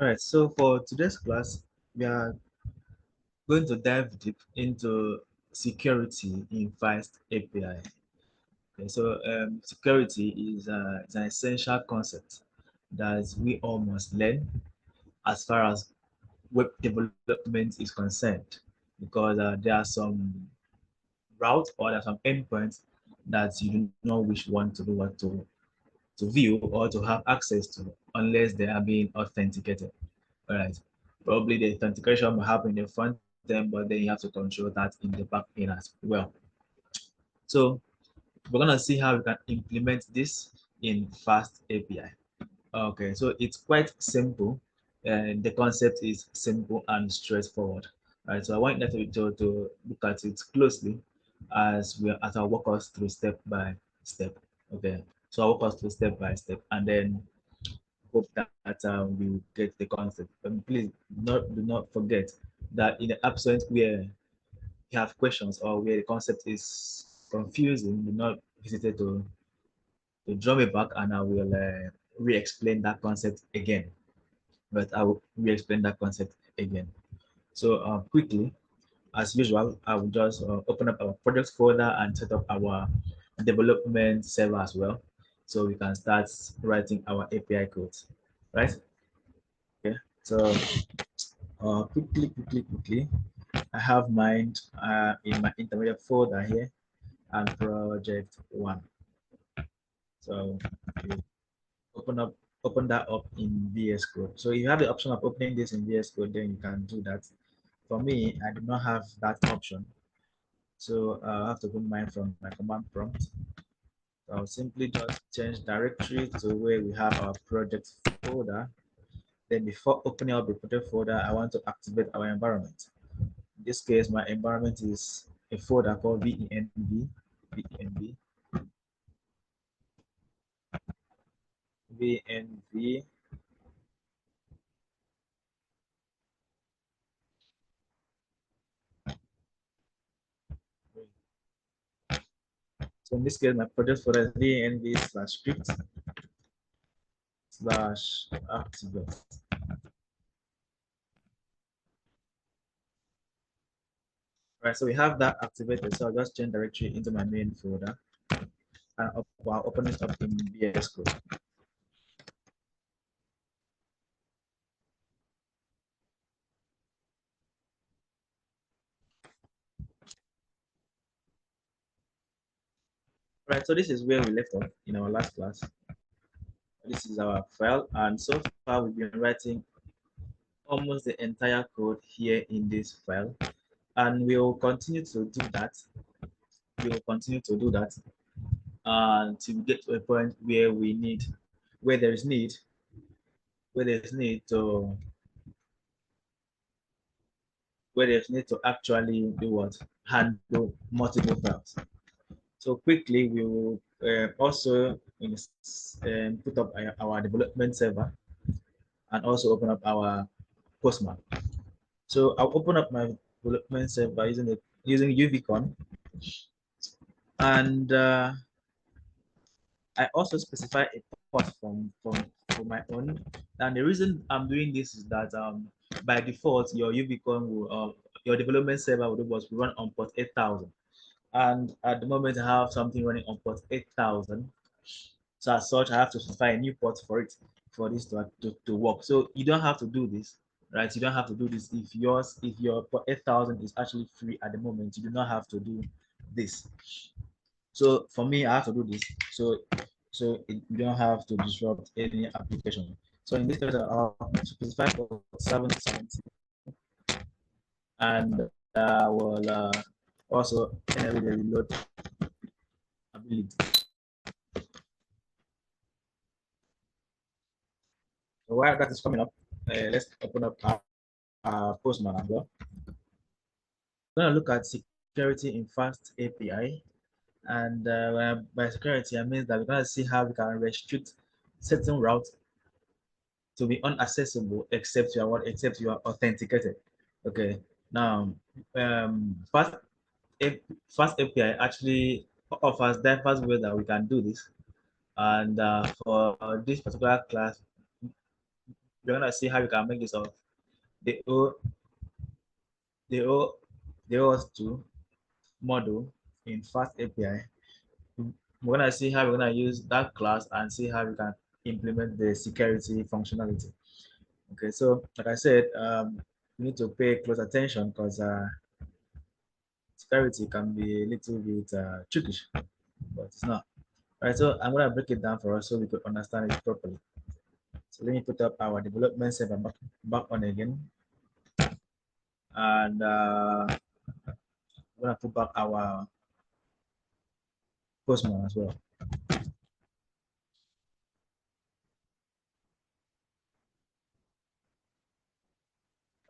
All right, so for today's class, we are going to dive deep into security in Fast API. Okay, so security is an essential concept that we all must learn as far as web development is concerned, because there are some routes or there are some endpoints that you do not wish one to do what to view or to have access to unless they are being authenticated. All right. Probably the authentication will happen in the front end, but then you have to control that in the back end as well. So we're gonna see how we can implement this in Fast API. Okay, so it's quite simple, and the concept is simple and straightforward. All right, so I want you to look at it closely as I walk us through step by step. Okay, so I'll walk us through step by step, and then hope that we will get the concept. But please do not forget that in the absence where you have questions or where the concept is confusing, do not hesitate to draw me back and I will re-explain that concept again. But I will re-explain that concept again. So quickly, as usual, I will just open up our project folder and set up our development server as well. So we can start writing our API codes, right? Okay. So quickly, I have mine in my intermediate folder here and project one. So you open that up in VS Code. So you have the option of opening this in VS Code, then you can do that. For me, I do not have that option. So I have to put mine from my command prompt. So I'll simply just change directory to where we have our project folder. Then before opening up the project folder, I want to activate our environment. In this case, my environment is a folder called VENV, VNV. So in this case, my project folder is VNV/script/activate. Right, so we have that activated. So I'll just change directory into my main folder and I'll open it up in VS Code. Right, so this is where we left off in our last class. This is our file, and so far we've been writing almost the entire code here in this file, and we will continue to do that. We will continue to do that until we get to a point where we need, where there is need, where there's need to, where there's need to actually do what? Handle multiple files. So quickly, we will also put up our development server and also open up our Postman. So I'll open up my development server using UVCon, and I also specify a port for my own. And the reason I'm doing this is that by default your UVCon will your development server will run on port 8000, and at the moment I have something running on port 8000. So as such, I have to specify a new port for it for this to work. So you don't have to do this, right? You don't have to do this if your port 8000 is actually free at the moment. You do not have to do this. So for me, I have to do this. You don't have to disrupt any application. So in this case, I'll specify for 770, and I will also enable the reload ability. So while that is coming up, let's open up our Postman as well. We're going to look at security in Fast API. And by security, I mean that we're going to see how we can restrict certain routes to be unaccessible except you are authenticated. Okay. Now, Fast Fast API actually offers diverse ways that we can do this. And for this particular class, we're gonna see how we can make use of the O the O the OAuth2 model in Fast API. We're gonna see how we're gonna use that class and see how we can implement the security functionality. Okay, so like I said, we need to pay close attention because security can be a little bit trickish, but it's not. All right, so I'm gonna break it down for us so we could understand it properly. So let me put up our development server back on again, and we're gonna put back our Postman as well.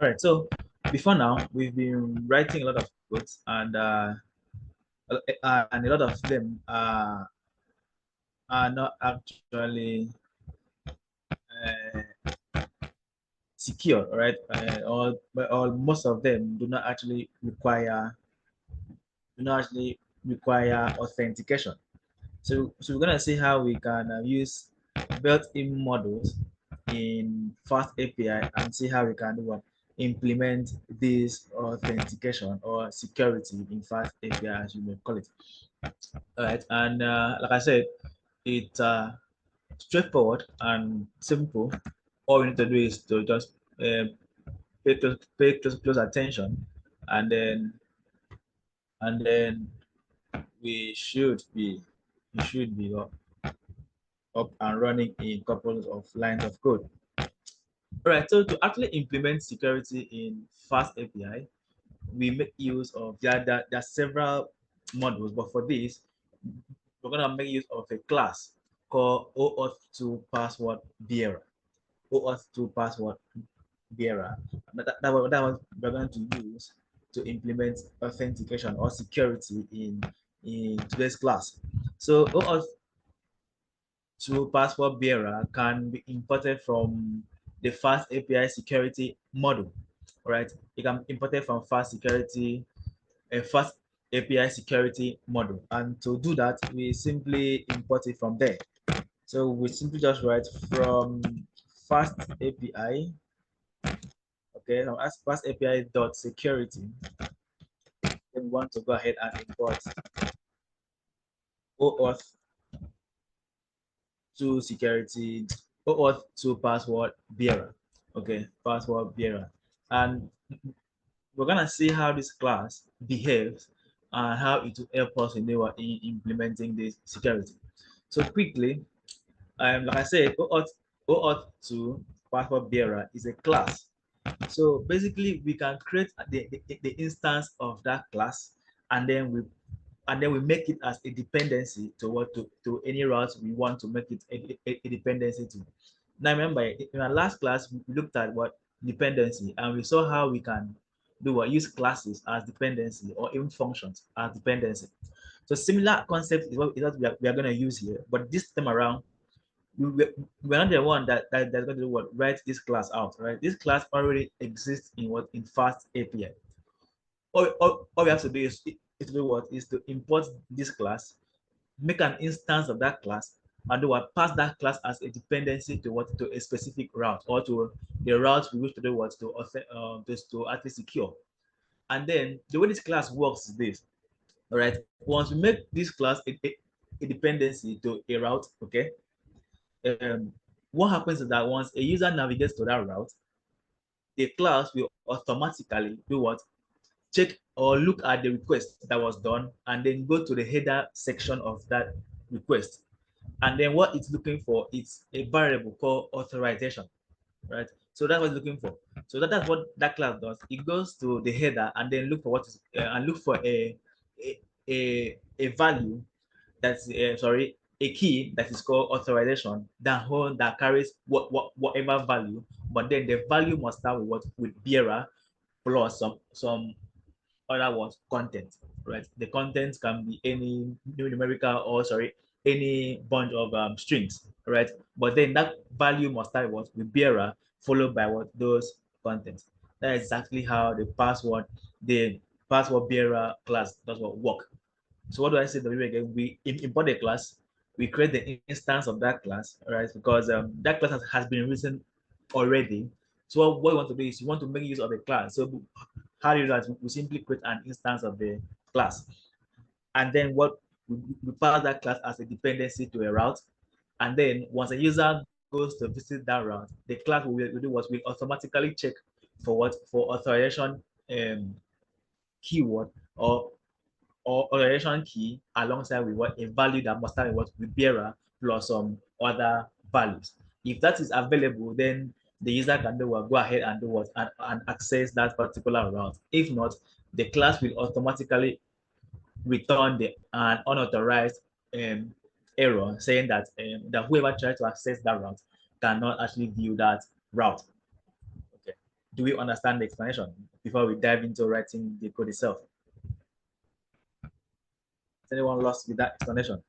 All right, so before now, we've been writing a lot of codes, and a lot of them are not actually secure, right? Or most of them do not actually require authentication. So we're gonna see how we can use built-in models in Fast API and see how we can do what implement this authentication or security in Fast API, as you may call it. All right, and like I said, it's straightforward and simple. All we need to do is to just pay close attention, and then we should be up and running in couples of lines of code. All right, so to actually implement security in Fast API, we make use of there are several models, but for this, we're gonna make use of a class called OAuth2 password bearer. OAuth2 password bearer. That was we're going to use to implement authentication or security in today's class. So OAuth to password bearer can be imported from the Fast API security model, right? It can be imported from a Fast API security model. And to do that, we simply import it from there. So we simply just write from Fast API, okay, now as Fast API dot security, then we want to go ahead and import OAuth to security, OAuth to password bearer. Okay, password bearer. And we're gonna see how this class behaves and how it will help us in implementing this security. So quickly, like I said, OAuth to password bearer is a class. So basically, we can create the instance of that class, and then we make it as a dependency to any route we want to make it a dependency to. Now remember, in our last class, we looked at what dependency, and we saw how we can do what use classes as dependency or even functions as dependency. So similar concept is what we are going to use here, but this time around, we're not the one that's going to do what write this class out, right? This class already exists in Fast API. All we have to do is to do what is to import this class, make an instance of that class, and do what pass that class as a dependency to a specific route or to the route we wish to do what to actually secure. And then the way this class works is this. All right. Once we make this class a dependency to a route, okay. Um, what happens is that once a user navigates to that route, the class will automatically do what check or look at the request that was done and then go to the header section of that request. And then what it's looking for is a variable called authorization, right? So that's what it's looking for. So that's what that class does. It goes to the header and then look for and look for a value that's sorry, a key that is called authorization that carries whatever value, but then the value must start with bearer plus some other words content, right? The content can be any numerical or sorry, any bunch of strings, right? But then that value must start with bearer followed by what those contents. That is exactly how the password bearer class does what work. So what do I say the way again? We import a class, we create the instance of that class, right? Because that class has been written already. So what you want to do is you want to make use of a class. So how do you do that? We simply create an instance of the class, and then what we pass that class as a dependency to a route. And then once a user goes to visit that route, the class will do what will automatically check for what for authorization keyword or authorization key alongside with what a value that must have what with bearer plus some other values. If that is available, then the user can do what, go ahead and do what and access that particular route. If not, the class will automatically return the an unauthorized um, error saying that whoever tried to access that route cannot actually view that route. Okay. Do we understand the explanation before we dive into writing the code itself? Is anyone lost with that explanation?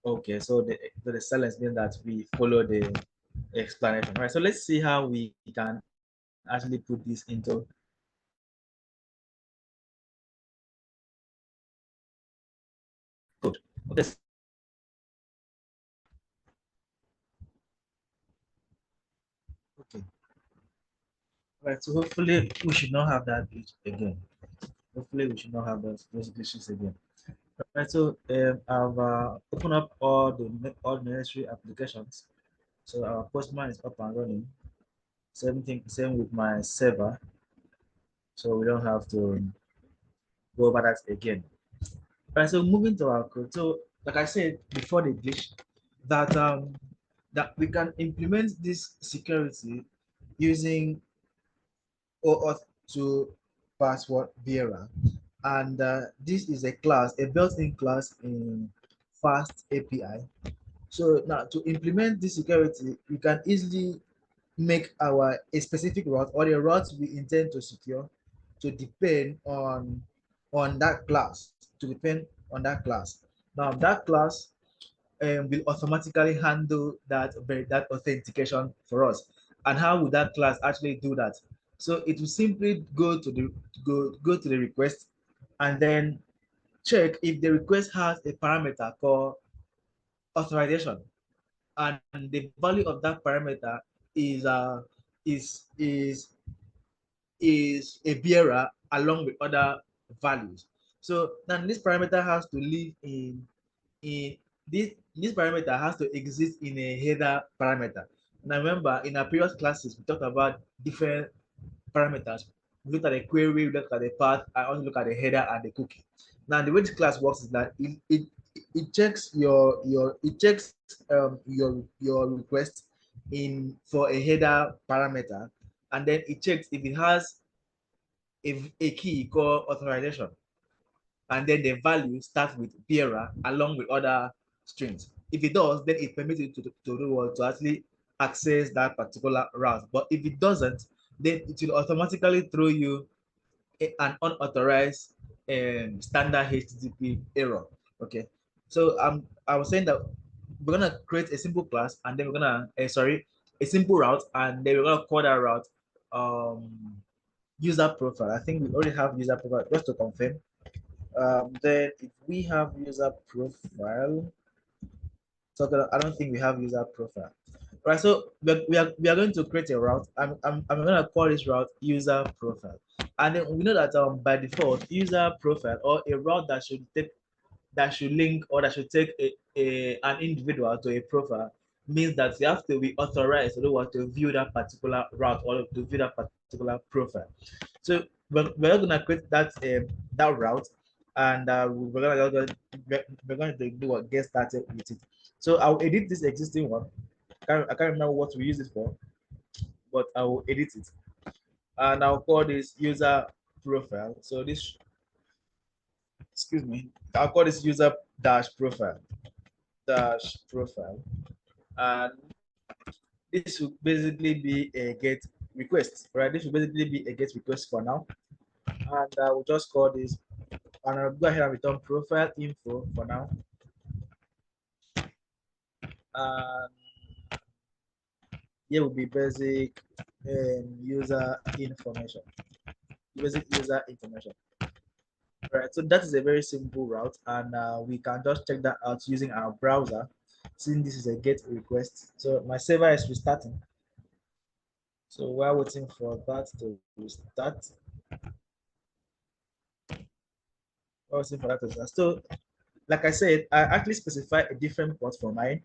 Okay, so the silence means that we follow the explanation, right? So let's see how we can actually put this into code. Okay, okay. Right, so hopefully we should not have that glitch again. Hopefully we should not have those glitches again. Right, so I've opened up all the necessary applications. So our postman is up and running. Same with my server. So we don't have to go over that again. Right, so moving to our code. So like I said before the glitch, that we can implement this security using OAuth to password bearer. And this is a class, a built-in class in Fast API. So now to implement this security, we can easily make our a specific route or the route we intend to secure to depend on that class, to depend on that class. Now that class will automatically handle that authentication for us. And how would that class actually do that? So it will simply go to the request and then check if the request has a parameter called authorization, and the value of that parameter is uh is is is a bearer along with other values. So then this parameter has to live in this parameter has to exist in a header parameter. Now remember, in our previous classes, we talked about different parameters. We looked at the query, we looked at the path, I also look at the header and the cookie. Now the way this class works is that it checks your request in for a header parameter, and then it checks if it has a key called authorization, and then the value starts with bearer along with other strings. If it does, then it permits you to do what, to actually access that particular route. But if it doesn't, then it will automatically throw you an unauthorized standard HTTP error. Okay, so I was saying that we're gonna create a simple class, and then we're gonna a simple route, and then we're gonna call that route user profile. I think we already have user profile. Just to confirm, then if we have user profile, so I don't think we have user profile. Right, so we are going to create a route. I'm going to call this route user profile. And then we know that by default, user profile or a route that should link or that should take an individual to a profile means that you have to be authorized to do what, to view that particular route or to view that particular profile. So we're going to create that route, and we're going to do what, get started with it. So I'll edit this existing one. I can't remember what we use it for, but I will edit it, and I'll call this user profile. So this, excuse me, I'll call this user dash profile, and this will basically be a get request, right? This will basically be a get request for now, and I will just call this, and I'll go ahead and return profile info for now, and here will be basic user information, basic user information. Right, so that is a very simple route, and we can just check that out using our browser. seeing this is a GET request. So my server is restarting. So while waiting for that to restart, while waiting for that to restart. So like I said, I actually specify a different port for mine.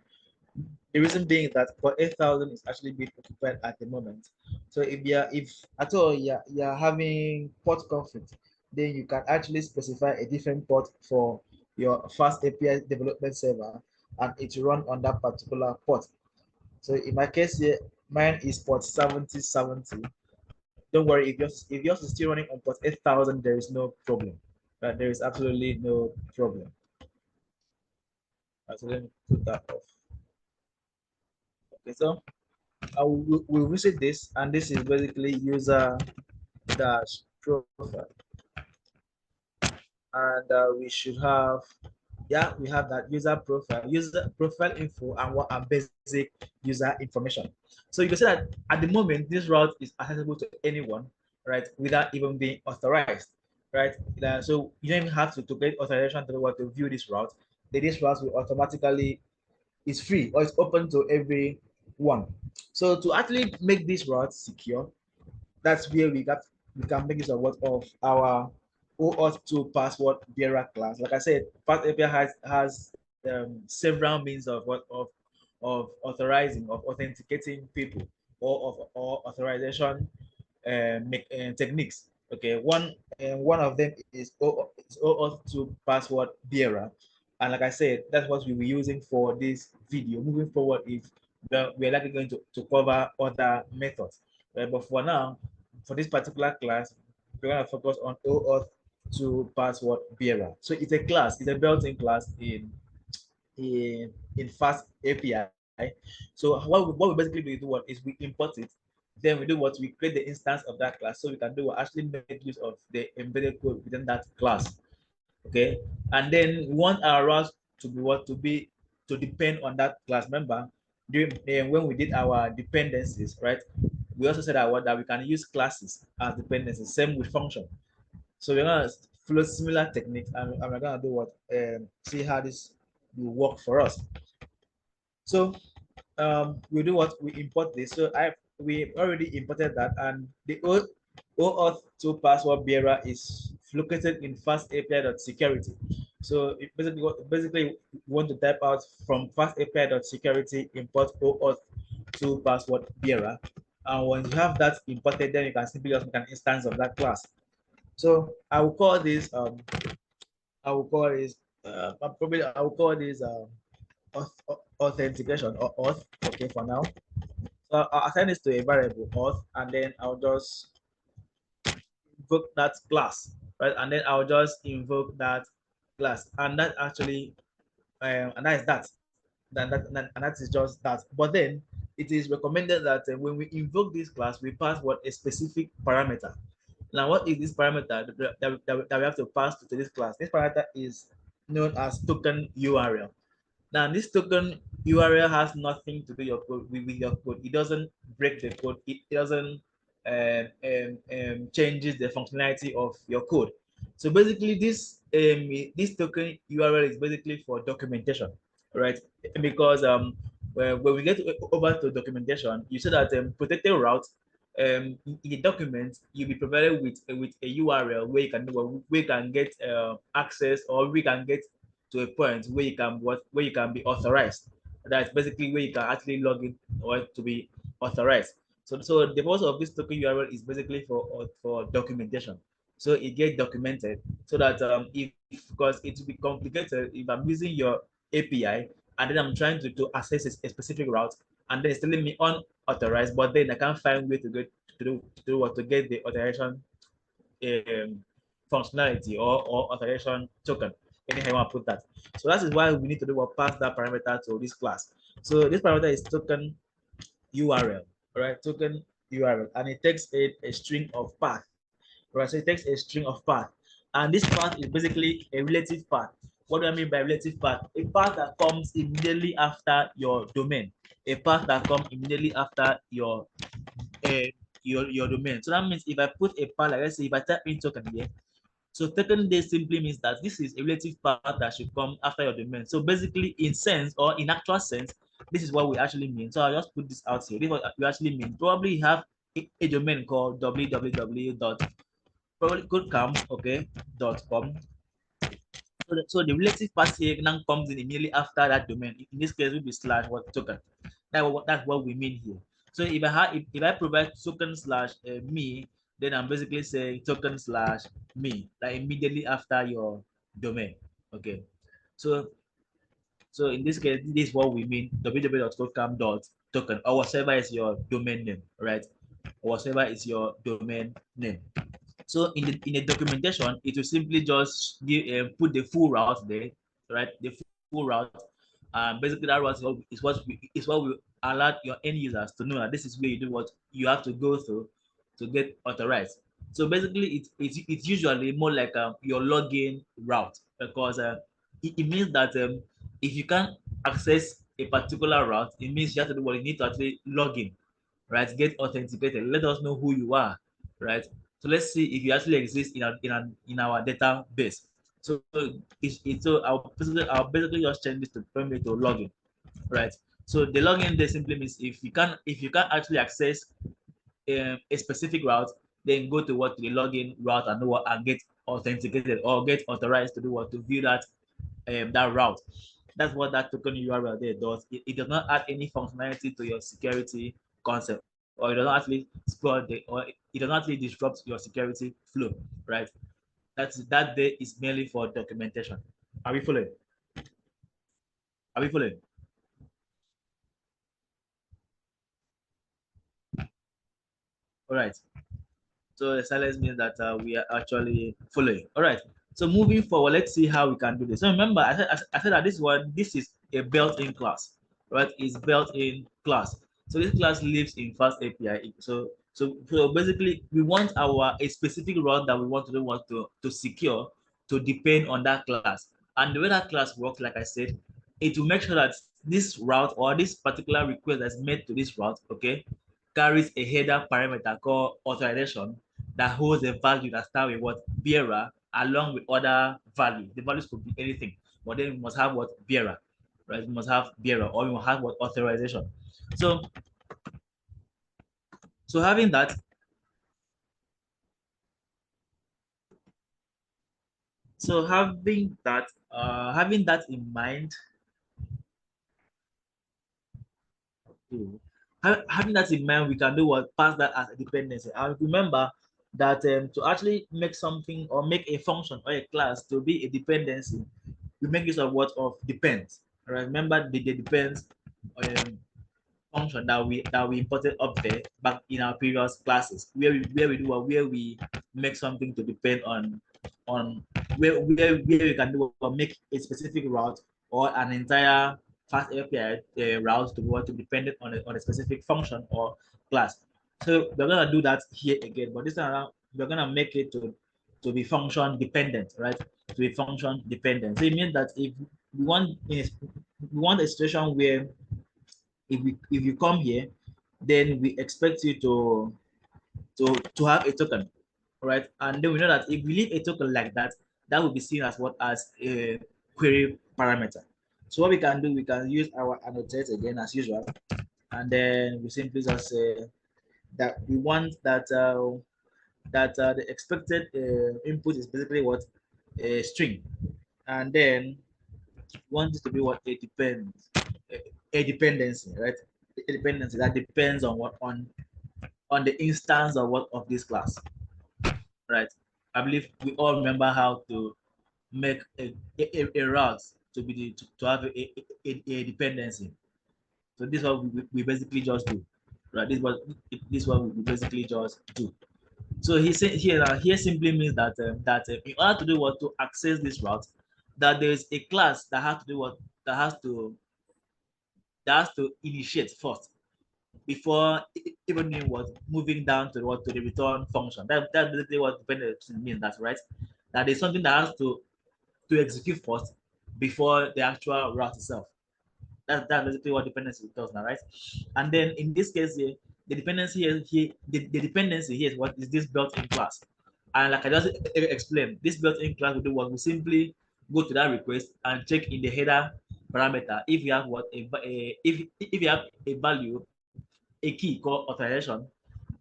The reason being that port 8000 is actually being occupied at the moment. So if at all you're having port conflict, then you can actually specify a different port for your fast API development server, and it will run on that particular port. So in my case here, mine is port 7070. Don't worry, if yours is still running on port 8000, there is no problem. There is absolutely no problem. So let me put that off. Okay, so we'll visit this, and this is basically user dash profile, and we should have, yeah, we have that user profile info, and what are basic user information. So you can say that at the moment this route is accessible to anyone, right, without even being authorized, right. So you don't even have to get authorization to view this route. This route will automatically is free, or it's open to everyone. So to actually make this route secure, that's where we can make use of what of our OAuth 2 password bearer class. Like I said, Fast API has several means of authorizing, of authenticating people, or authorization techniques. Okay, one of them is OAuth 2 password bearer, and like I said, that's what we'll be using for this video. Moving forward, if we're likely going to cover other methods, but for now, for this particular class, we're going to focus on OAuth 2 password bearer. So it's a class, it's a built-in class in Fast API. So what we basically do is we import it, then we do what we create the instance of that class, so we can do what actually make use of the embedded code within that class. Okay, and then we want our routes to be to depend on that class member. During when we did our dependencies, right? We also said that we can use classes as dependencies. Same with function. So we're gonna follow similar techniques, and we're gonna do what see how this will work for us. So we do what we import this. So we already imported that, and the OAuth 2 password bearer is located in fast API.security. So it basically we want to type out from fast API.security import OAuth 2 password bearer, and when you have that imported, then you can simply just make an instance of that class. So I will call this I will call this authentication, or auth. Okay, for now. So I'll assign this to a variable auth, and then I'll just invoke that class, right? And then I'll just invoke that class, and that actually and that is that. And that is just that. But then it is recommended that when we invoke this class, we pass what a specific parameter. Now, what is this parameter that we have to pass to this class? This parameter is known as token URL. Now, this token URL has nothing to do with your code. It doesn't break the code. It doesn't changes the functionality of your code. So basically, this token URL is basically for documentation, right? Because when we get over to documentation, you see that protected route in the document you'll be provided with a URL where you can get access, or we can get to a point where you can be authorized. That's basically where you can actually log in or to be authorized. So the purpose of this token URL is basically for documentation. So it gets documented so that if because it will be complicated if I'm using your API and then I'm trying to access a specific route, and then it's telling me unauthorized, but then I can't find way to get to do what to get the authorization functionality, or authorization token, anyhow you want to put that. So that is why we need to do what pass that parameter to this class. So this parameter is token URL, right? Token URL, and it takes a string of path, right? So it takes a string of path, and this path is basically a relative path. What do I mean by relative path? A path that comes immediately after your domain, a path that comes immediately after uh, your domain. So that means if I put a path, like let's say if I type in token here, So token day simply means that this is a relative part that should come after your domain. So basically, in sense or in actual sense, this is what we actually mean. So I'll just put this out here. This is what we actually mean. Probably have a domain called www.codecamp, okay, .com. So the relative part here now comes in immediately after that domain. In this case, it will be slash what token. That's what we mean here. So if I provide token slash me, then I'm basically saying token slash me, like immediately after your domain. Okay. So in this case, this is what we mean www.codecamp.token or whatever is your domain name, right? Or whatever is your domain name. So in the documentation, it will simply just put the full route there, right? The full route. Basically, that route is what we allow your end users to know that this is where you do what you have to go through to get authorized. So basically, it's usually more like your login route because it means that if you can't access a particular route, it means you have to do what you need to actually log in, right? Get authenticated. Let us know who you are, right? So let's see if you actually exist in our database. So I'll basically just change this to permit to login, right? So the login there simply means if you can't actually access a specific route, then go to what the login route and get authenticated or get authorized to do what to view that route. That's what that token URL there does. It does not add any functionality to your security concept, or it does not actually spoil it does not actually disrupt your security flow, right? That there is merely for documentation. Are we following? Are we following? All right. So the silence means that we are actually following. All right. So moving forward, let's see how we can do this. So remember, I said that this is a built-in class, right? It's built-in class. So this class lives in Fast API. So basically, we want a specific route that we want to do want to secure to depend on that class. And the way that class works, like I said, it will make sure that this route or this particular request that's made to this route, okay, carries a header parameter called authorization that holds a value that starts with what bearer along with other values. The values could be anything, but then we must have what bearer, right? We must have bearer or we must have what authorization. So so having that, having that in mind, having that in mind, we can do what pass that as a dependency. And remember that to actually make something or make a function or a class to be a dependency, we make use of what of depends. Right? Remember the depends um, function that we imported up there back in our previous classes, where we make something to depend on where we can do or make a specific route or an entire fast API route to what to depend on a specific function or class. So we're gonna do that here again, but this time around we're gonna make it to be function dependent, right? To be function dependent. So it means that if we want a situation where if you come here, then we expect you to have a token, right? And then we know that if we leave a token like that, that will be seen as what as a query parameter. So what we can do, we can use our annotate again as usual, and then we simply just say that we want that the expected input is basically what a string, and then want this to be what a dependency, right? A dependency that depends on what on the instance of what of this class, right? I believe we all remember how to make a route to be to have a dependency. So this is what we basically just do, right? This is what we basically just do. So he said here simply means that in order to do what to access this route, that there is a class that has to do what that has to initiate first before even doing what moving down to what to the return function. That's basically what dependency means. That's right. That is something that has to execute first before the actual route itself. That's basically what dependency does now, right? And then in this case here, the dependency here the dependency here is what is this built-in class. And like I just explained, this built-in class will do what we simply go to that request and check in the header parameter if you have what if you have a value, a key called authorization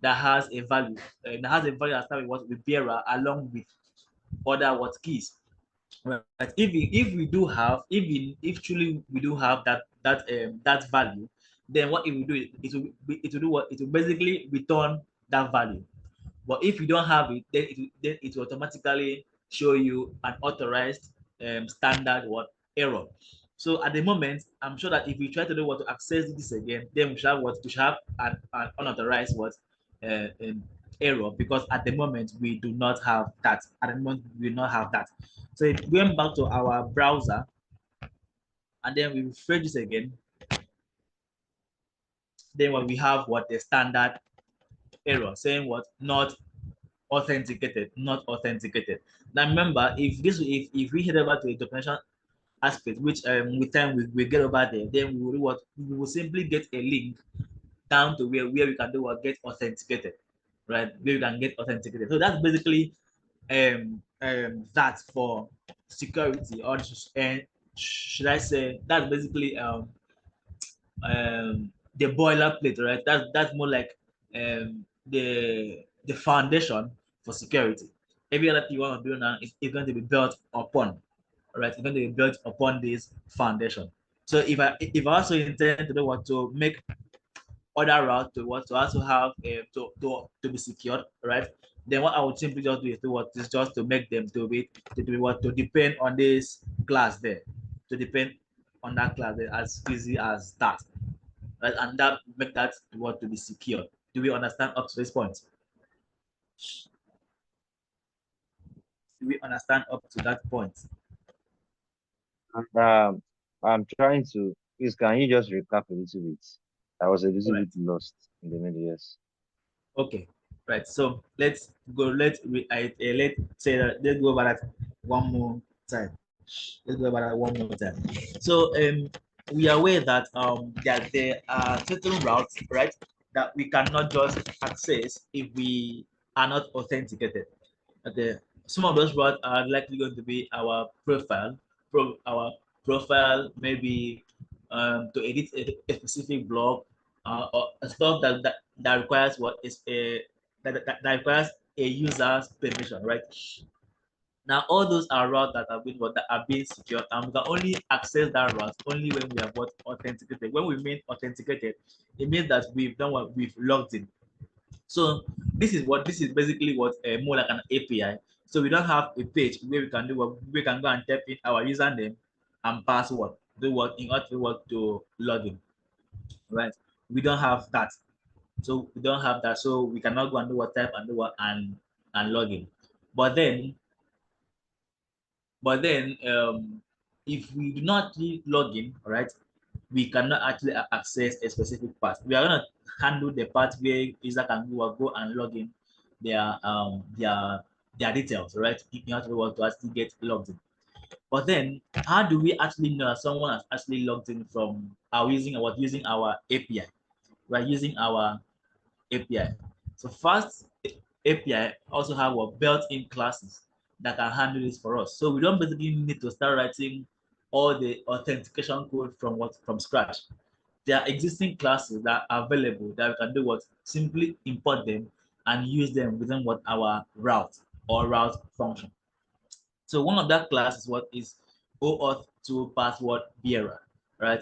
that has a value, that starts with what with bearer along with other what keys. Right. If we do have, if truly we do have that value, then what it will do, it will do what, it will basically return that value. But if you don't have it, then it will automatically show you an authorized standard what error. So at the moment, I'm sure that if we try to do what to access this again, then we should have what to have an unauthorized what error, because at the moment we do not have that. At the moment we do not have that. So if going back to our browser and then we refresh this again, then what we have what the standard error saying what not authenticated, not authenticated. Now remember, if we head over to a documentation aspect, which with time we get over there, then we will do what, we will simply get a link down to where we can do what, get authenticated, right? Where we can get authenticated. So that's basically that for security, or and should I say that's basically the boilerplate, right? That's more like the foundation for security. Every other thing you want to do now is going to be built upon, right? It's going to be built upon this foundation. So if I also intend to do what, to make other route to what, to also have to be secured, right? Then what I would simply just do is to what, is just to make them to be what, to depend on this class there, to depend on that class there, as easy as that, right? And that make that what, to be secured. Do we understand up to this point? Do we understand up to that point? And I'm trying to, please, can you just recap a little bit? I was a All little right. bit lost in the middle, yes. Okay, right. So let's go. Let's say that, let's go over that one more time. Let's go over that one more time. So we are aware that that there are certain routes, right, that we cannot just access if we are not authenticated. Okay, some of those routes are likely going to be our profile, our profile, maybe to edit a specific blog, or stuff that requires what is a that requires a user's permission, right? Now all those are routes that are being secured, and we can only access that route only when we have what, authenticated. When we mean authenticated, it means that we've done what, we've logged in. So this is basically what, more like an API. So we don't have a page where we can do what, we can go and type in our username and password, do what, in order to what, to log in, right? We don't have that. So we don't have that. So we cannot go and do what, type and do what, and log in. But then if we do not log in, right, we cannot actually access a specific part. We are gonna handle the part where user can go and log in their details, right? In order to want to actually get logged in. But then, how do we actually know that someone has actually logged in from our using our API? We're using our API. So fast API also have what, built-in classes that can handle this for us. So we don't basically need to start writing all the authentication code from scratch. There are existing classes that are available that we can do what, simply import them and use them within what, our route or route function. So one of that class is what is OAuth 2 password bearer, right?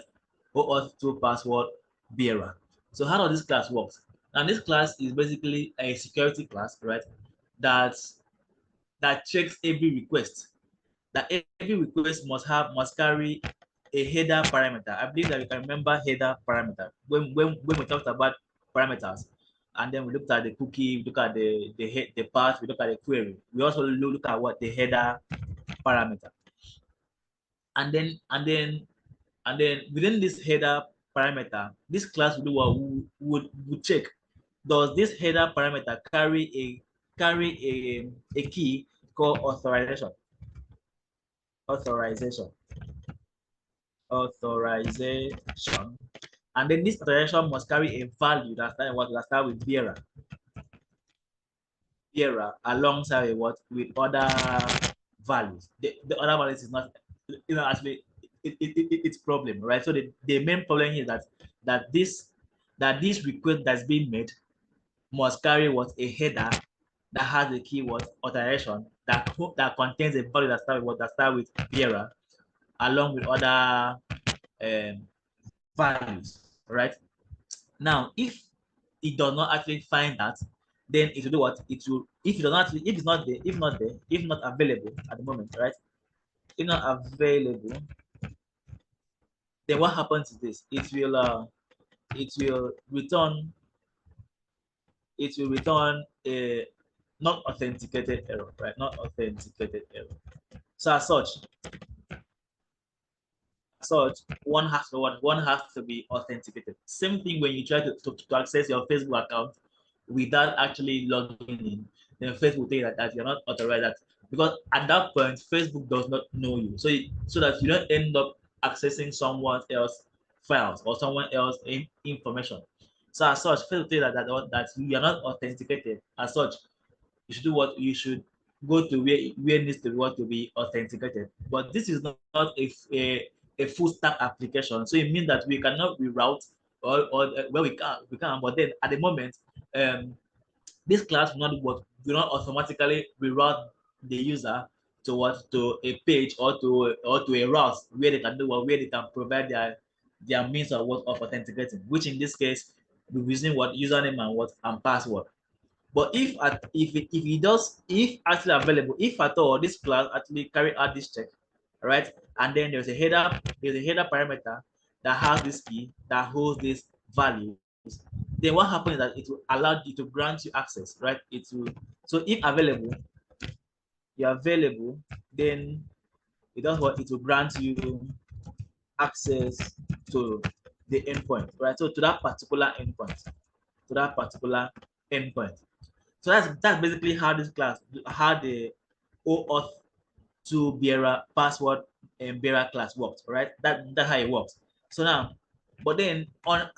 OAuth 2 password bearer. So how does this class work? And this class is basically a security class, right? That that checks every request. That every request must carry a header parameter. I believe that we can remember header parameter when we talked about parameters, and then we looked at the cookie, we look at the path, we look at the query. We also look at what the header parameter, and then and then and then within this header parameter, this class will do what, would check, does this header parameter carry a key called authorization authorization, and then this authorization must carry a value that start with bearer. Bearer alongside with what with other values. The other values is not, actually it's problem, right? So the main problem here is that this request that's being made must carry what a header that has the keyword authorization that contains a value that start with bearer along with other um, values, right? Now, if it does not actually find that, then it will do what? It will, if it does not, if it's not there, if not available at the moment, right? If not available, then what happens is this: it will return, a not authenticated error, right? Not authenticated error. So as such, one has to be authenticated. Same thing when you try to access your Facebook account without actually logging in, then Facebook will tell you that you're not authorized. That because at that point, Facebook does not know you, so that you don't end up accessing someone else files or someone else information. So as such, Facebook will tell you that you are not authenticated. As such, you should do what you should go to where needs to be what to be authenticated. But this is not a full stack application, so it means that we cannot reroute or well we can, but then at the moment, um this class will not automatically reroute the user to a page or to a route where they can do what where they can provide their means of authenticating, which in this case we're using what username and password. But if it does, if actually available, if at all this class actually carry out this check, right? And then there's a header parameter that has this key that holds these values. Then what happens is that it will allow you to grant you access, right? It will, so if available, you're available, then it does what it will grant you access to the endpoint, right? So to that particular endpoint, to that particular endpoint. So that's basically how this class, how the OAuth to bearer password and bearer class works, right? That's how it works. So now, but then on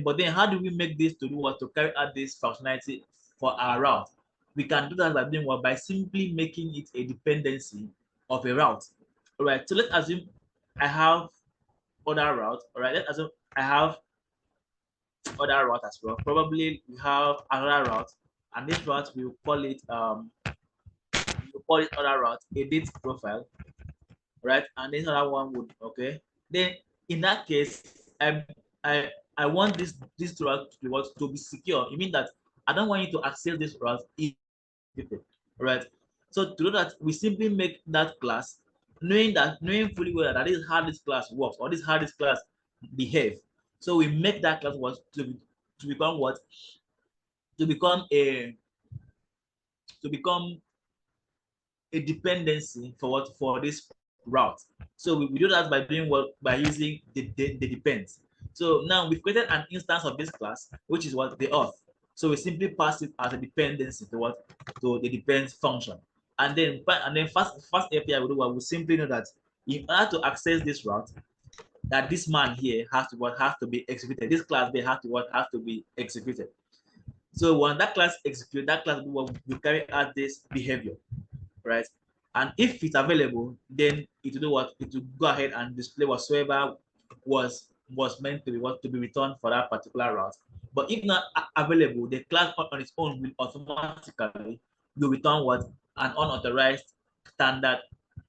but then how do we make this to do what to carry out this functionality for our route? We can do that by doing what by simply making it a dependency of a route. All right. So let's assume I have other route. All right. Let's assume I have other route as well. Probably we have another route, and this route we'll call it other route edit profile, right? And this other one would okay. Then in that case, I want this route to be secure. It means that I don't want you to access this route easily, right? So to do that, we simply make that class, knowing fully well that this is how this class works or this is how this class behave. So we make that class what to become what to become a to become a dependency for this route. So we do that by doing what by using the depends. So now we've created an instance of this class, which is what the auth. So we simply pass it as a dependency to what to the depends function. And then fast API will do what we simply know that in order to access this route, that this man here has to be executed. This class they have to be executed. So when that class execute, that class will carry out this behavior, right? And if it's available, then it will do what? It will go ahead and display whatsoever was meant to be returned for that particular route. But if not available, the class on its own will automatically will return what? An unauthorized standard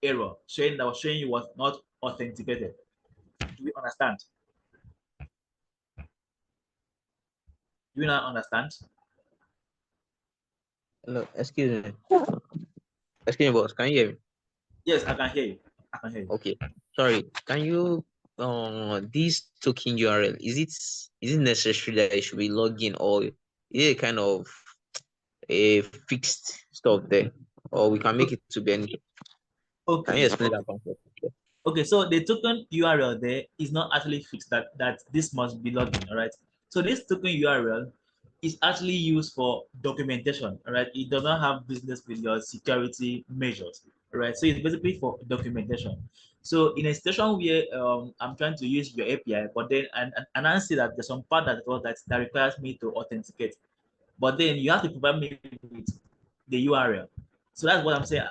error, showing you was not authenticated. Do you understand? Do you not understand? No, excuse me, boss. Can you hear me? Yes, I can hear you. I can hear you. Okay. Sorry. Can you this token URL is it necessary that it should be login, or is it a kind of a fixed stuff there, or we can make it to be any? Can you Okay, explain that concept? okay, so the token URL there is not actually fixed that this must be login, all right? So this token URL is actually used for documentation, all right? It does not have business with your security measures, all right? So it's basically for documentation. So in a situation where I'm trying to use your API, but then and I see that there's some part that requires me to authenticate. but then you have to provide me with the URL. So that's what I'm saying.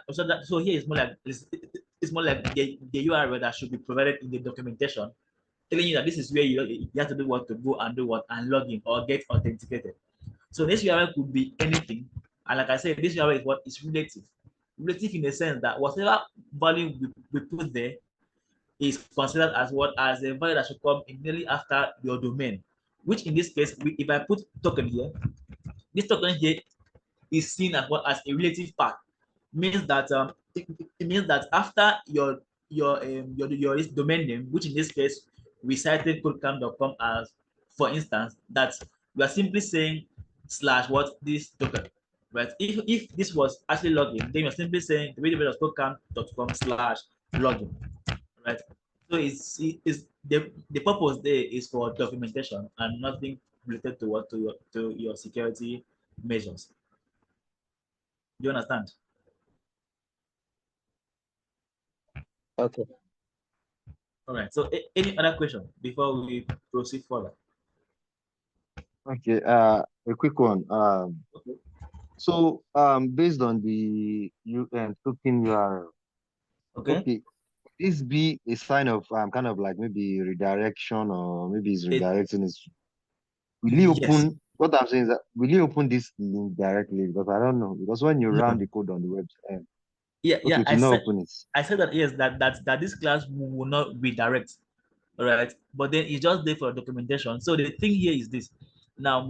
So here is more like it's more like the URL that should be provided in the documentation, telling you that this is where you have to do what to go and do what and log in or get authenticated. So this URL could be anything, and like I said, this URL is what is relative. Relative in the sense that whatever value we put there is considered as what as a value that should come immediately after your domain. Which in this case, if I put token here, this token here is seen as what as a relative part. Means that it means that after your domain name, which in this case we cited KodeCamp.com as, for instance, that we are simply saying slash what this token, right? If this was actually login, then you're simply saying www.codecamp.com slash login, right? So it's the purpose there is for documentation and nothing related to what to your security measures. Do you understand? Okay. All right. So any other question before we proceed further? Okay, a quick one. Okay. So based on the UN token URL, Okay. okay, this be a sign of kind of like maybe redirection or maybe it's It, redirecting it. Will you yes. open what I'm saying is that will you open this link directly? Because I don't know. Because when you run No. the code on the website, Yeah. okay, Yeah. to not open it. I said that yes. That this class will not redirect. All right, but then it's just there for documentation. So the thing here is this. Now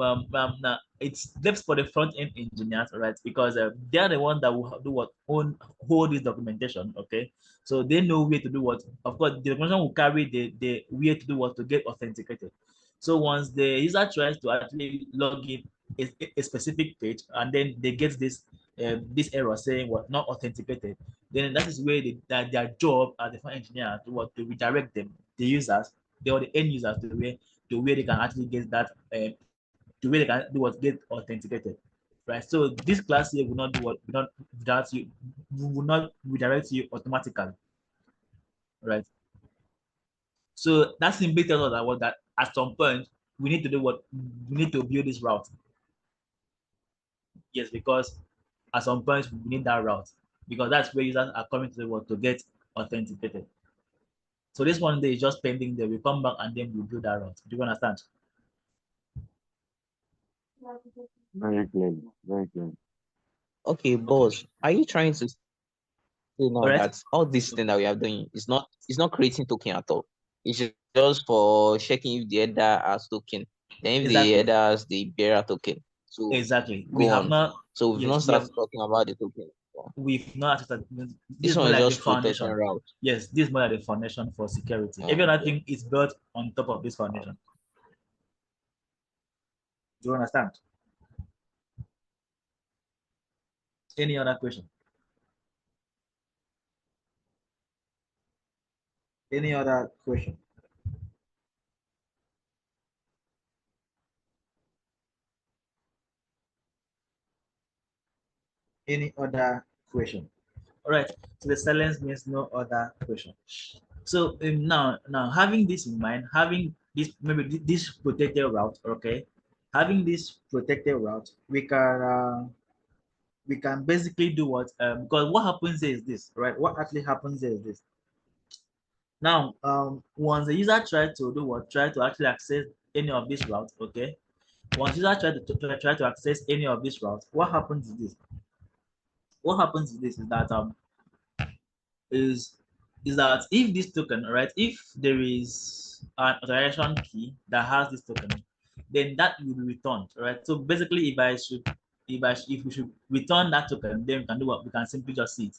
it's left for the front end engineers, all right, because they are the ones that will do what own hold this documentation. Okay, so they know where to do what. Of course, the documentation will carry the where to do what to get authenticated. So once the user tries to actually log in a specific page, and then they get this error saying what not authenticated, then that is where that their job as the front engineer to what to redirect them, the users, the end users to where they can actually get that to where they can do what get authenticated, right? So this class here will not do what will not without you will not redirect you automatically, right? So that simply tells us that what that at some point we need to do what we need to build this route. Yes, because at some point we need that route because that's where users are coming to the world to get authenticated. So this one day is just pending there. We come back and then we build that route. Do you understand? Very clearly, very clearly. Okay, Okay. boss, are you trying to say All now right. that all this thing that we are doing is not creating token at all? It's just for checking if the header has token. Then if the Exactly. header has the bearer token. So Exactly. We go have on. not. So we've Yes, not started talking about the token. we've not started. This This is more one is like the just protection foundation. route. Yes, this is more like the foundation for security. Every other Okay. thing is built on top of this foundation. Do you understand? Any other question? Any other question? Any other question? All right. So the silence means no other question. So now having this in mind, having this maybe this protected route, okay, having this protected route, we can basically do what because what happens is this, right? What actually happens is this. Now, once the user try to do what, try to actually access any of these routes, okay. Once user try to access any of these routes, what happens is this. What happens is this is that is is that if this token, right, if there is an authorization key that has this token, then that will be returned, right? So basically, if we should return that token, then we can do what we can simply just see it,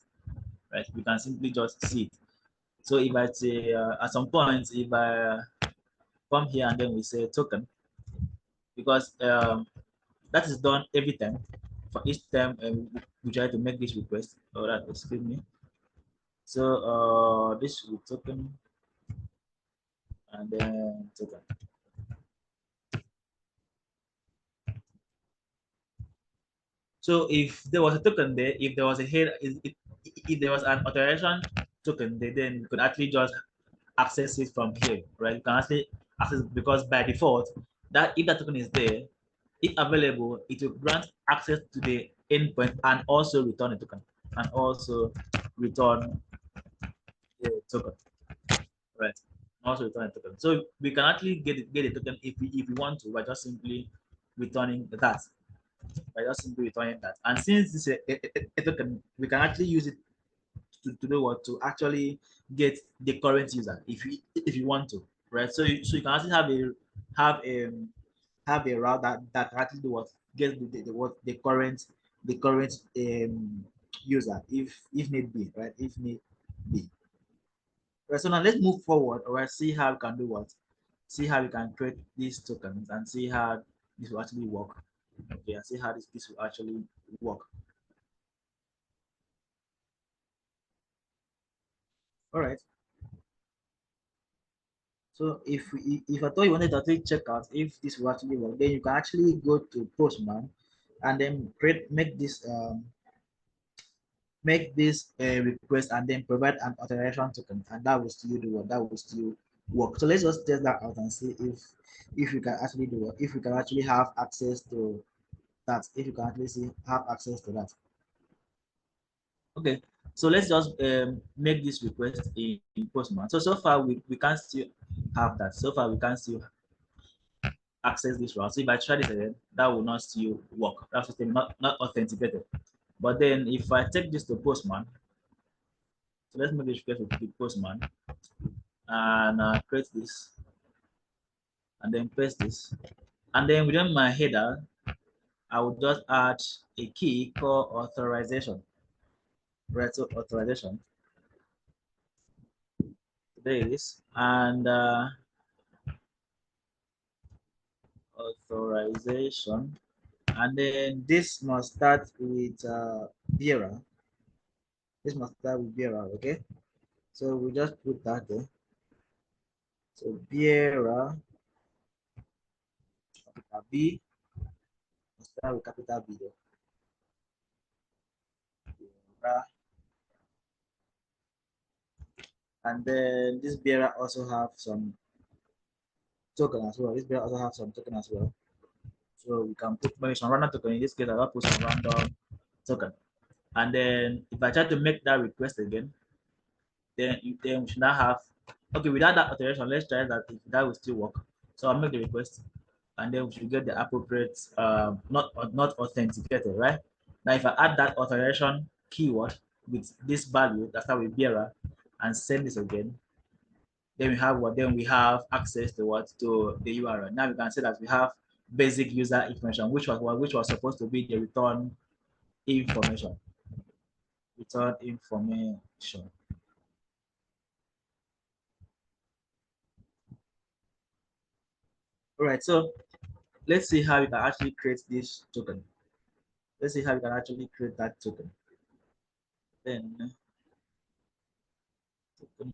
right? We can simply just see it. So if I say at some point, if I come here and then we say token, because that is done every time. For each time we try to make this request, or that excuse me. So this will token and then token. So if there was a token there, if there was a head, if there was an authorization token, then you could actually just access it from here, right? You can actually access it because by default, that if that token is there, if available, it will grant access to the endpoint and also return a token, and also return the token, right? Also return a token. So we can actually get a token if we want to by just simply returning that, by just simply returning that. And since this is a token, we can actually use it to do what, to actually get the current user if you want to, right? So you can actually have a route that actually do what, get what the current user if need be, right? If need be. Right, so now let's move forward, all right, see how we can do what, see how we can create these tokens and see how this will actually work. Okay, and see how this will actually work. All right. So if I thought you wanted to actually check out if this will actually work, then you can actually go to Postman and then create make this request and then provide an authorization token, and that will still do what, that will still work. So let's just test that out and see if you can actually do it, if you can actually have access to that, if you can actually have access to that. Okay, so let's just make this request in Postman. So far we can still have that. So far we can still access this route. So if I try this again, that will not still work. That's still not authenticated. But then if I take this to Postman, so let's make this request with the Postman and create this and then paste this. And then within my header, I will just add a key called authorization. Right, so authorization. There it is. And authorization. And then this must start with bearer. This must start with bearer, okay? So we just put that there. So bearer, capital B, start with capital B there. Bearer. And then this bearer also have some token as well. This bearer also have some token as well. So we can put maybe some random token. In this case, I'll put some random token. And then if I try to make that request again, then we should now have, okay, without that authorization, let's try that if that will still work. So I'll make the request and then we should get the appropriate not authenticated, right? Now if I add that authorization keyword with this value that start with bearer and send this again, then we have what, then we have access to what, to the URL. Now we can say that we have basic user information, which was supposed to be the information return information. All right, so let's see how we can actually create this token. Let's see how we can actually create that token. Then token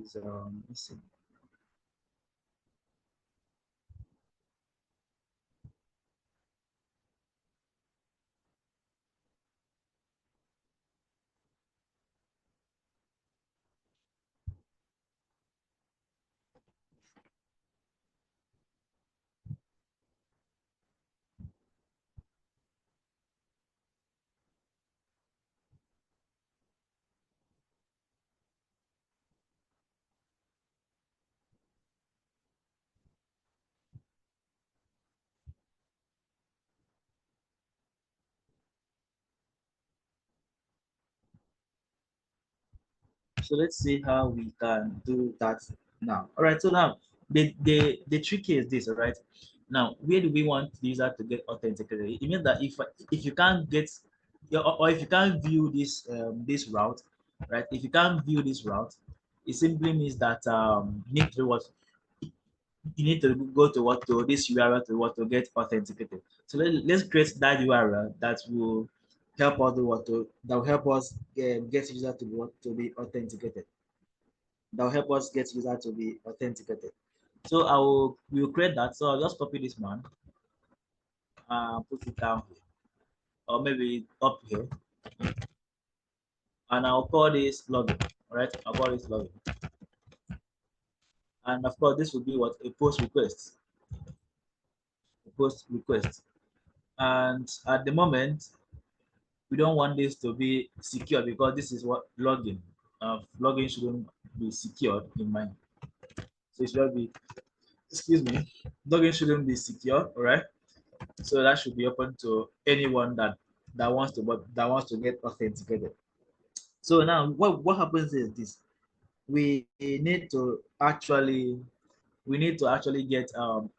is missing. So let's see how we can do that now. All right, so now the trick is this, all right? Now, where do we want the user to get authenticated? It means that if you can't get, or if you can't view this route, right? If you can't view this route, it simply means that you need to do what, you need to go to what, to this URL to what, to get authenticated. So let's create that URL that will help us do what, to that will help us get user to what, to be authenticated. That will help us get user to be authenticated. So we will create that. So I'll just copy this one and put it down here, or maybe up here, and I'll call this login. All right, I'll call this login, and of course this will be what, a post request. A post request. And at the moment, we don't want this to be secure because this is what login. Login shouldn't be secured in mind. So it should be, excuse me, login shouldn't be secure, all right? So that should be open to anyone that wants to get authenticated. So now what happens is this: we need to actually get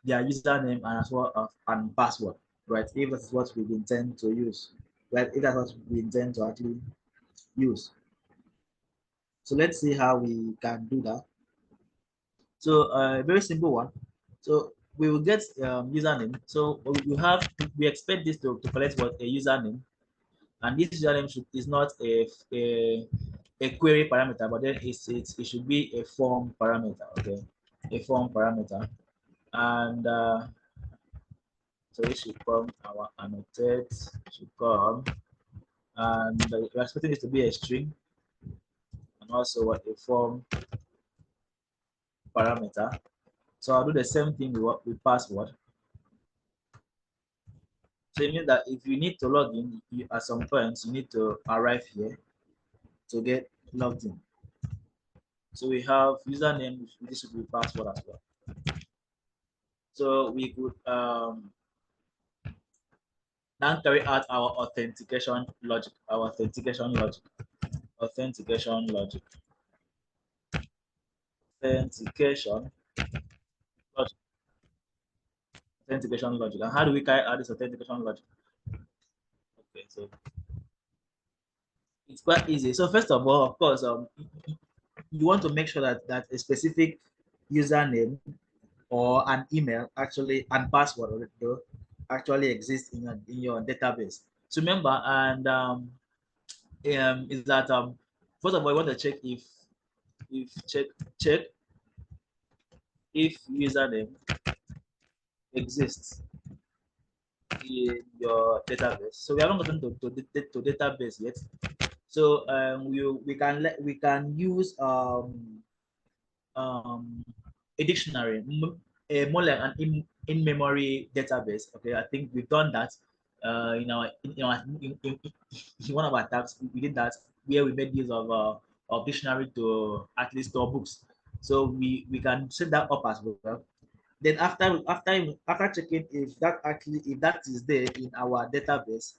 their username and as well as and password, right? If that's what we intend to use, right? If that's what we intend to actually use. So let's see how we can do that. So a very simple one. So we will get username. So we expect this to collect what a username, and this username is not a query parameter, but then it should be a form parameter. Okay, a form parameter, and so it should come our annotate should come, and we're expecting this to be a string, and also what a form parameter. So I'll do the same thing with password. So it means that if you need to log in, at some point you need to arrive here to get logged in. So we have username, this should be password as well. So we could now carry out our authentication logic, authentication logic, authentication logic. And how do we carry out this authentication logic? Okay, so it's quite easy. So first of all, of course, you want to make sure that a specific username or an email actually and password actually exists in your database. So remember, and is that first of all, you want to check if check if username exists in your database. So we haven't gotten to database yet. So we can use um, a dictionary, more like an in-memory database. Okay, I think we've done that in one of our tabs. We did that where we made use of dictionary to at least store books. So we can set that up as well. Then after checking if that is there in our database,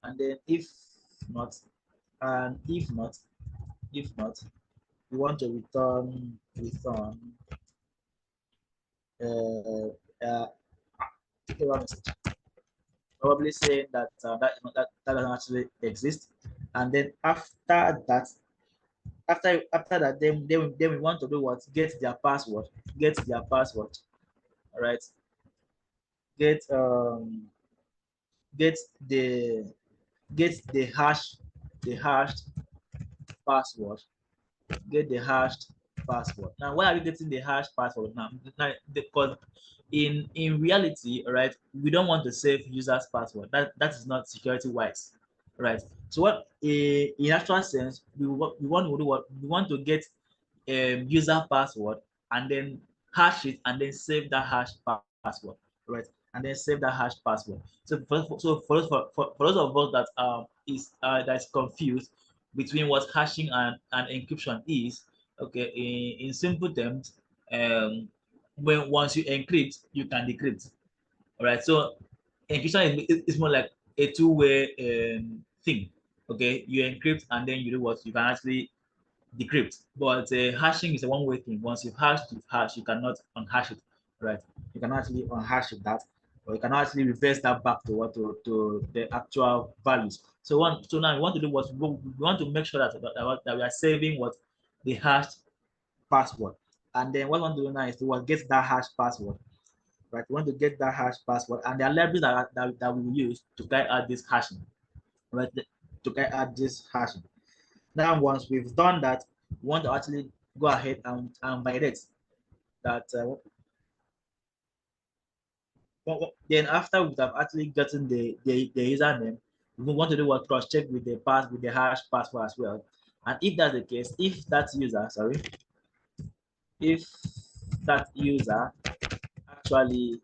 and then not, and if not, we want to return uh, error message, probably saying that doesn't actually exist. And then after that, then we want to do what? Get their password. All right. Get get the get the hashed password. Get the hashed password. Now, why are we getting the hashed password now? Because in reality, all right, we don't want to save users' password. That is not security wise, right? So what in actual sense we want to do what we want to get user password and then hash it and then save that hash password, right? And then save that hash password. So for those of us that that's confused between what hashing and encryption is, okay, in simple terms, when once you encrypt, you can decrypt. All right. So encryption is more like a two-way thing. Okay, you encrypt and then you do what you can actually decrypt. But hashing is a one-way thing. Once you've hashed, you cannot unhash it, right? You can actually unhash it that, or you can actually reverse that back to to the actual values. So now we want to do what we want to make sure that we are saving what the hashed password, and then what we want to do now is to what get that hash password, right? We want to get that hash password, and there are libraries that we will use to carry out this hashing, right? To carry out this hashing. Now, once we've done that, we want to actually go ahead and validate that. Then after we have actually gotten the username, we want to do what cross check with the hash password as well. And if that's the case, if that user actually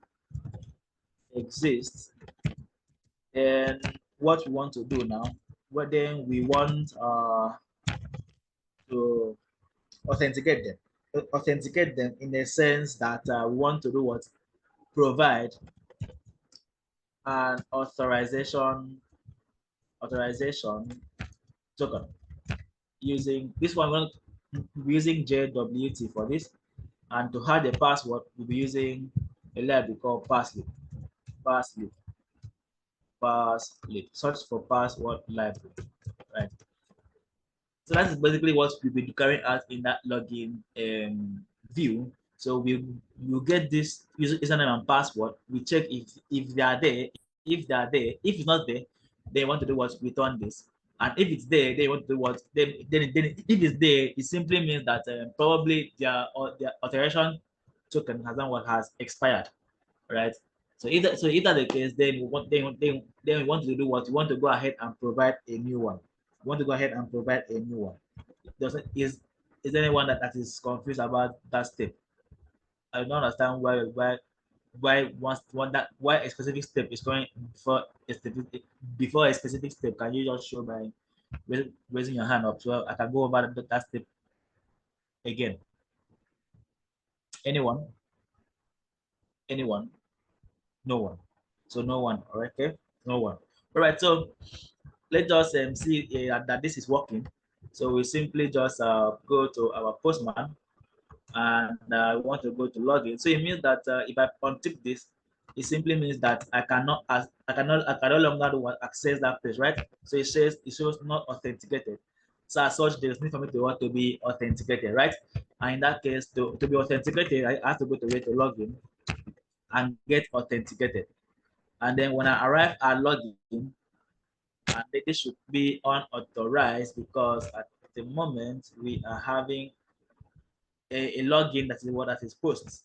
exists then what we want to do now, well, then we want to authenticate them. Authenticate them in the sense that we want to do what? Provide an authorization token using this one. We're using JWT for this, and to hide the password, we'll be using a library called passlib. Passlib. Passlib. Search for password library. Right. So that is basically what we'll be carrying out in that login view. So we'll get this username and password. We check if they are there. If they are there, if it's not there, they want to do what? Return this. And if it's there, they want to do what? Then if it's there, it simply means that probably their authorization token has expired, right? So if that's the case, then we want to do what? We want to go ahead and provide a new one. We want to go ahead and provide a new one. Doesn't is there anyone that is confused about that step? I don't understand why a specific step is going before a specific step. Can you just show by raising your hand up so I can go over that step again? Anyone? Anyone? No one. So no one. All right. Okay. No one. All right. So let's just see that this is working. So we simply just go to our postman and I want to go to login. So it means that if I untip this, it simply means that I can no longer access that page, right? So it shows not authenticated. So as such, there's need for me to want to be authenticated, right? And in that case, to be authenticated, I have to go to where to login and get authenticated. And then when I arrive at login, and this should be unauthorized because at the moment we are having a login that is post.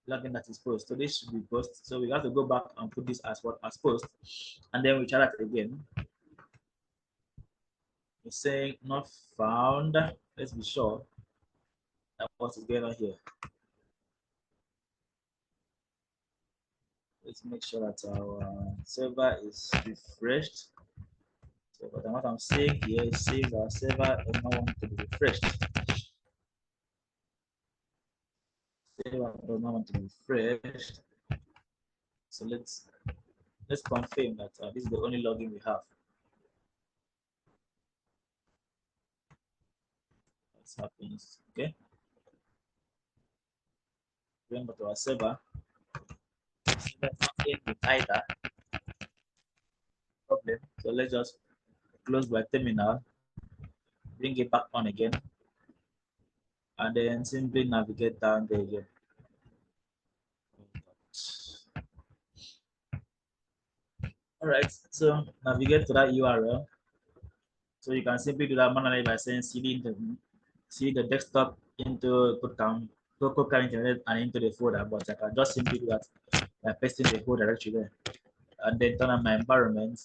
Login that is post. So this should be post. So we have to go back and put this as what as post. And then we try that again. It's saying not found. Let's be sure that what's going on here. Let's make sure that our server is refreshed. So, but what I'm saying here is saying our server does not want to be refreshed. Server does not want to be refreshed. So let's confirm that this is the only login we have. That's happens. Okay. Remember to our server. That's not in with either problem. So let's just close my terminal, bring it back on again, and then simply navigate down there again. All right, so navigate to that URL. So you can simply do that manually by saying cd the desktop into KodeCamp internet and into the folder. But I can just simply do that by pasting the whole directory there, and then turn on my environment,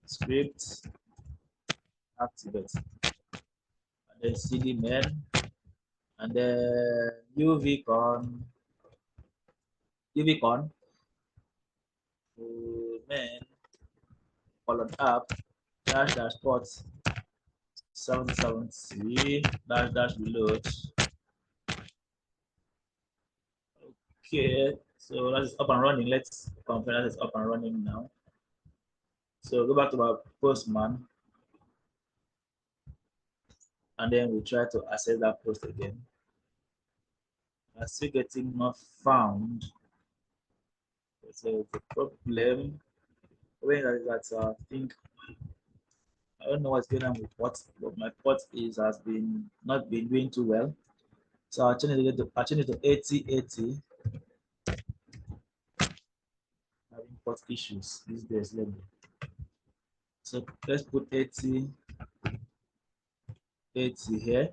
script, activate, and then cd main, and then uvcon main colon up dash port 773 dash reload. Okay, so that is up and running. Let's confirm that it's up and running now. So go back to our postman, and then we try to access that post again. I'm still getting not found. So the problem when that I think I don't know what's going on with port, but my port has been not been doing too well. So I change it to 8080. Having port issues these days. Let me. So let's put 80 here,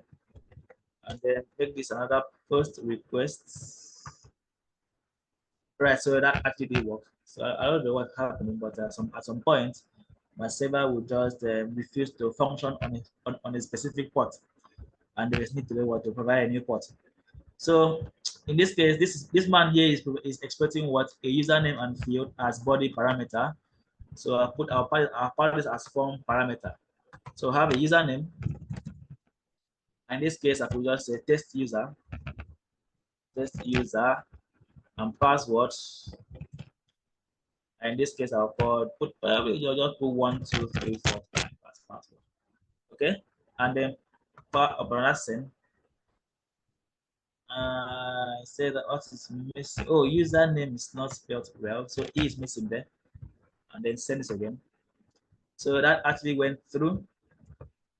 and then make this another post request. Right, so that actually did work. So I don't know what's happening, but at some point, my server will just refuse to function on a specific port, and there is need to be what to provide a new port. So in this case, this man here is expecting what a username and field as body parameter, So I'll pass this as form parameter. So I have a username. In this case, I could just say test user, and password. In this case, I'll put you'll just put 1, 2, 3, 4, 5 as password. Okay, and then for operation, say that what is missing. Oh, username is not spelled well, so E is missing there, and then send this again. So that actually went through,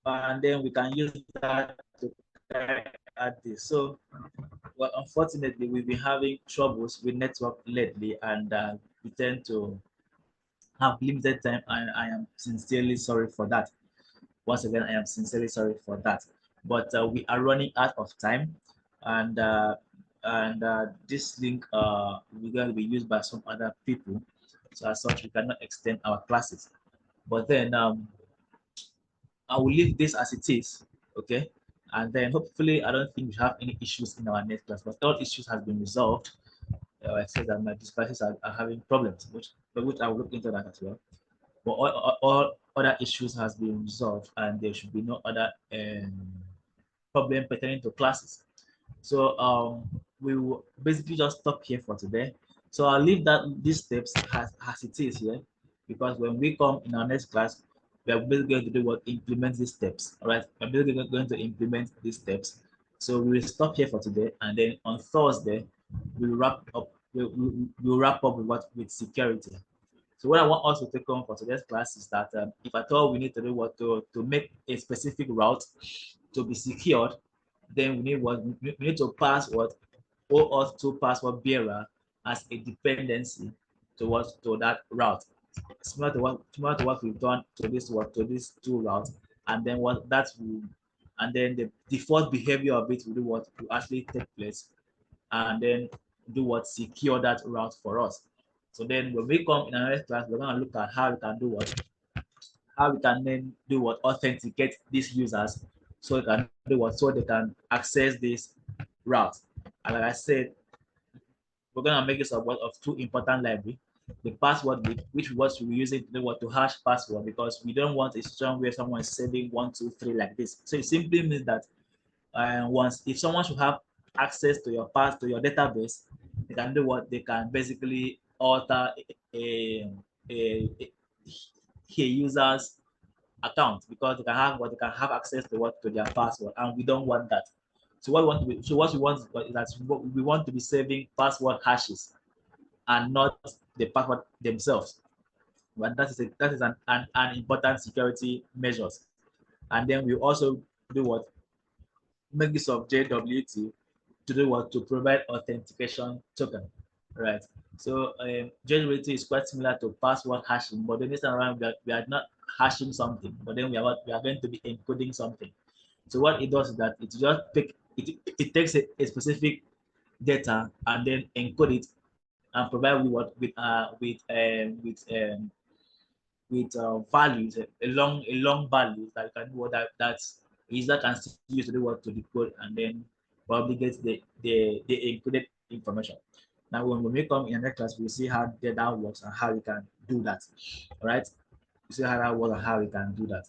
and then we can use that to add this. So, well, unfortunately, we've been having troubles with network lately, and we tend to have limited time, and I am sincerely sorry for that. Once again, I am sincerely sorry for that. But we are running out of time, and this link we're going to be used by some other people. So as such, we cannot extend our classes. But then I will leave this as it is, okay? And then hopefully, I don't think we have any issues in our next class. But all issues has been resolved. Except that my devices are having problems, which I will look into that as well. But all other issues has been resolved, and there should be no other problem pertaining to classes. So we will basically just stop here for today. So I'll leave that these steps as it is here, because when we come in our next class, we are basically going to do what implement these steps. All right, we're basically going to implement these steps. So we will stop here for today, and then on Thursday we'll wrap up. We'll wrap up with what with security. So what I want us to take on for today's class is that if at all we need to do what to make a specific route to be secured, then we need what we need to pass what OAuth to password bearer as a dependency to that route. Similar to what we've done to this two routes, and then what that will and then the default behavior of it will do what will actually take place, and then do what secure that route for us. So then when we come in another class, we're gonna look at how we can do what how we can then do what authenticate these users so they can do what so they can access this route. And like I said, we're gonna make use of what of two important library. The password which was we're using to do what to hash password, because we don't want a situation where someone is saving 1, 2, 3 like this. So it simply means that once if someone should have access to your path to your database, they can do what they can basically alter a user's account, because they can have what they can have access to what to their password, and we don't want that. So what we want to be so what we want is that we want to be saving password hashes and not the password themselves. But that is an important security measures. And then we also do what make use of JWT to do what to provide authentication token, right? So JWT is quite similar to password hashing, but then this time around we are not hashing something, but then we are going to be encoding something. So what it does is that it just it takes a specific data and then encode it and provide with what with values, a long value that can do what that user can still use to do what to decode, and then probably get the encoded information. Now, when we come in the next class, we'll see how that works and how we can do that. All right, we see how that works and how we can do that.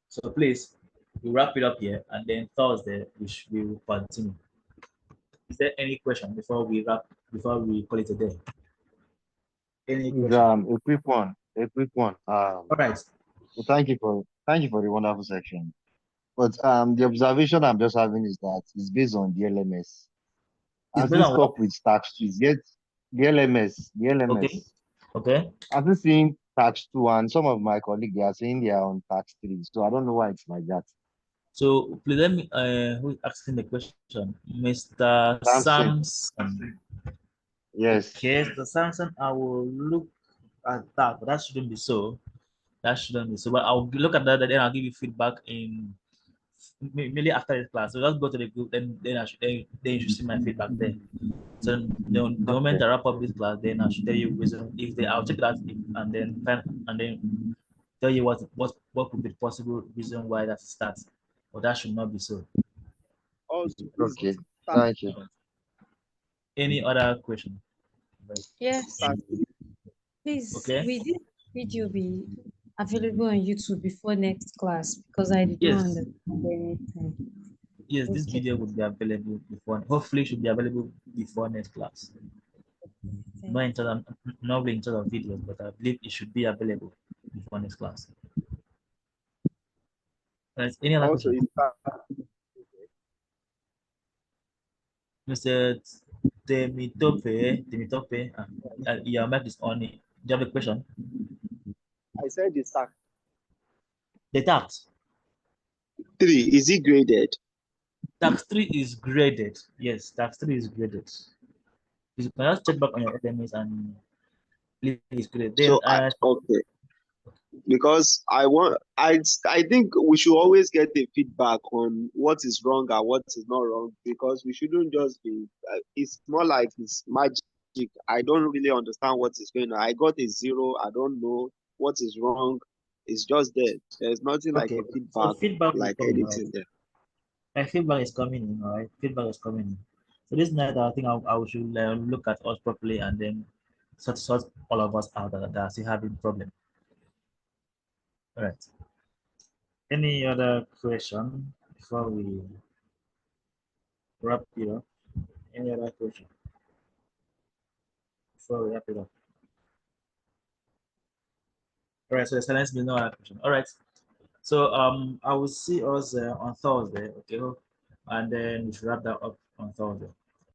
So please, we wrap it up here, and then Thursday we will continue. Is there any question before we wrap before we call it a day? Any Is question? a quick one. A quick one. All right. So thank you for the wonderful section. But the observation I'm just having is that it's based on the LMS. It's I'm based still on what? stuck with tax 2. Yet the Okay. LMS. Okay. I'm still seeing tax 2, and some of my colleagues they are saying they are on tax 3. So I don't know why it's like that. So please let me who is asking the question? Mr. Samson, Samson. yes. Okay, Mr. Samson, I will look at that, but that shouldn't be so. That shouldn't be so. But I'll look at that and then I'll give you feedback in merely after this class. So just go to the group, then I should then you should see my feedback there. So the moment Okay. I wrap up this class, then I should tell you reason if they I'll check that and then tell you what could be the possible reason why that starts. But that should not be so. Also, please Okay. start. Thank you. Any other question? Start. Yes, please. Okay. We did. video be available on YouTube before next class? Because I did not Yes, understand anything. yes, this Okay, video would be available before, hopefully should be available before next class. thank Not in terms of, not in terms of videos, but I believe it should be available before next class. Right, any other Also, question? is that Mr. Temitope, your mic is on. Do you have a question? I said the stack The tax. 3, is it graded? Tax 3 is graded. Yes, tax 3 is graded. You can just check back on your LMS and believe it's graded. Then So okay, because I think we should always get the feedback on what is wrong and what is not wrong, because we shouldn't just be it's more like it's magic. I don't really understand what is going on. I got a 0, I don't know what is wrong. It's just there. There's nothing like okay. a So feedback, feedback will like come in, right? anything there. My feedback is coming in, all right? Feedback is coming in. So this night, I think I should look at us properly and then sort all of us out that are still having problem. All right. Any other question before we wrap it up? Any other question before we wrap it up? All right. So the silence means no other question. All right. So I will see us on Thursday. Okay, and then we should wrap that up on Thursday.